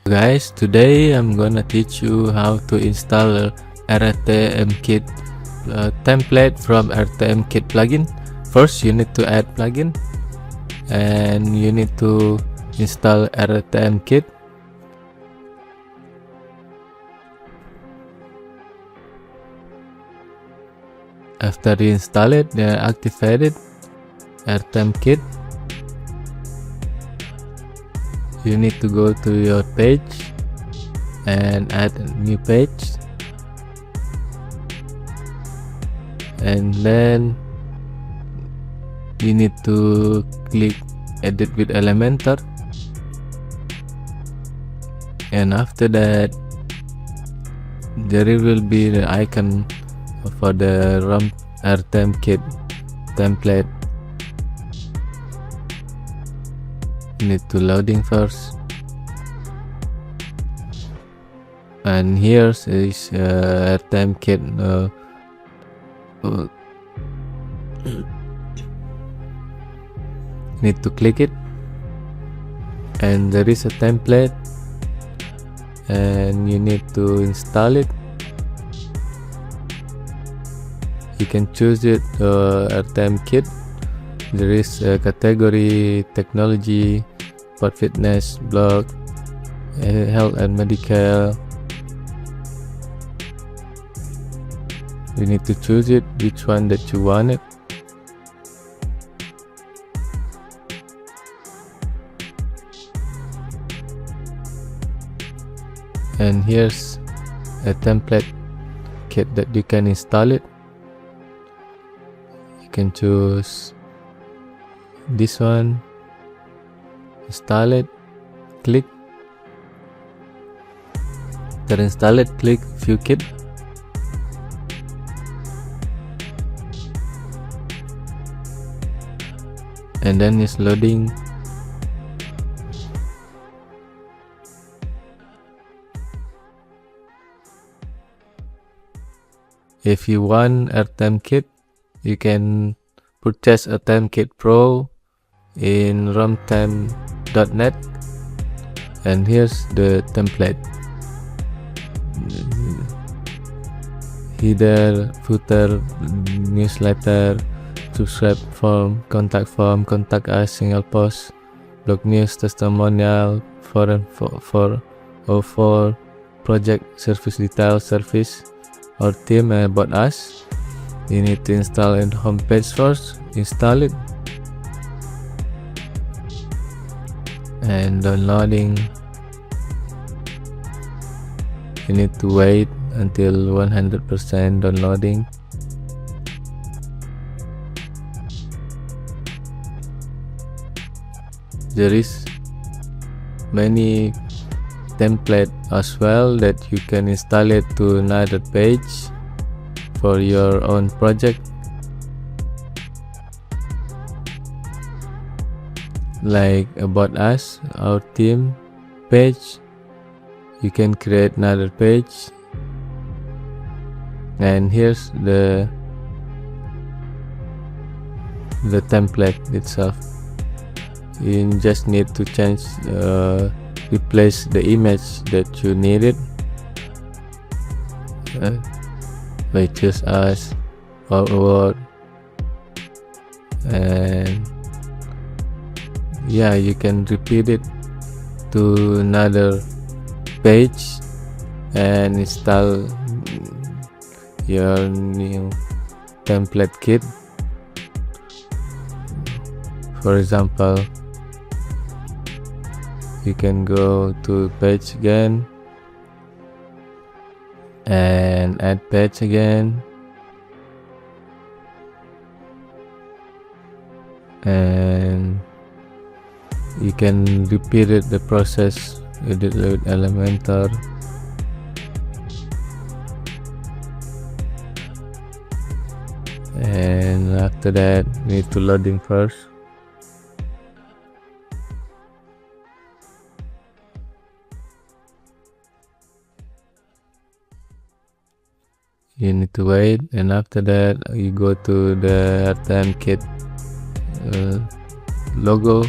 Guys, today I'm gonna teach you how to install RTMKit template from RTMKit plugin. First, you need to add plugin and you need to install RTMKit. After you install it, then activate it, RTMKit. You need to go to your page and add a new page, and then you need to click edit with Elementor, and after that there will be the icon for the RTMKit template. You need to loading first, and here is RTMKit need to click it, and there is a template and you need to install it. You can choose it RTMKit. There is a category technology, sport fitness, blog, health and medical. You need to choose it, which one that you want it. And here's a template kit that you can install it. You can choose this one, install it, click. After install it, click view kit. And then it's loading. If you want RTMKit, you can purchase RTMKit Pro in romtime.net, and here's the template. Header, footer, newsletter, subscribe form, contact us, single post, blog news, testimonial, 404, project, service detail, service, or team, and about us. You need to install in homepage first, install it, and downloading. You need to wait until 100% downloading. There is many template as well that you can install it to another page for your own project, like about us, our team page. You can create another page, and here's the template itself. You just need to change, replace the image that you needed. By choose us or word, and yeah, you can repeat it to another page and install your new template kit. For example, you can go to page again and add page again, and you can repeat it, the process with Elementor. And after that, we need to loading first. You need to wait, and after that you go to the RTMKit logo,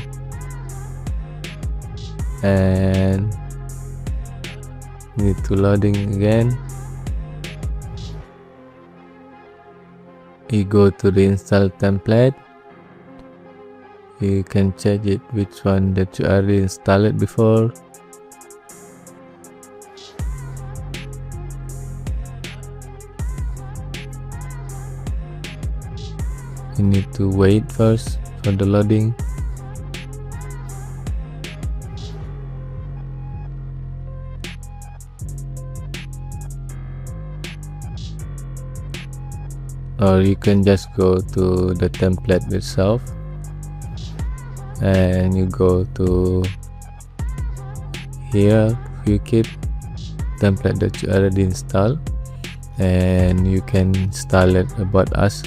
and need to loading again. You go to the install template. You can check it which one that you already installed before. You need to wait first for the loading. Or you can just go to the template itself and you go to here, WooCommerce template that you already installed, and you can install it about us.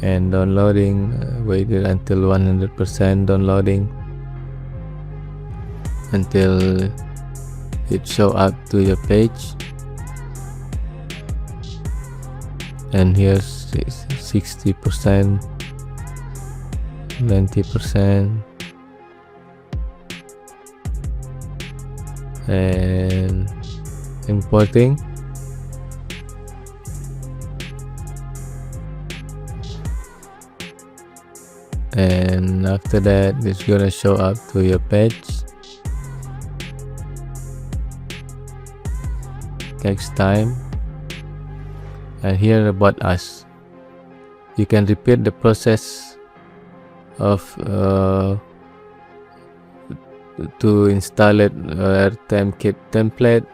And downloading, waited until 100% downloading until it show up to your page. And here's 60%, 90%, and importing. And after that, it's gonna show up to your page. Takes time. And here about us, you can repeat the process of to install it RTMKit template,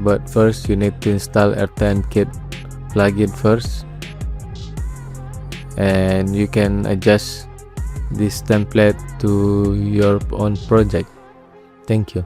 but first you need to install RTMKit plugin first, and you can adjust this template to your own project. Thank you.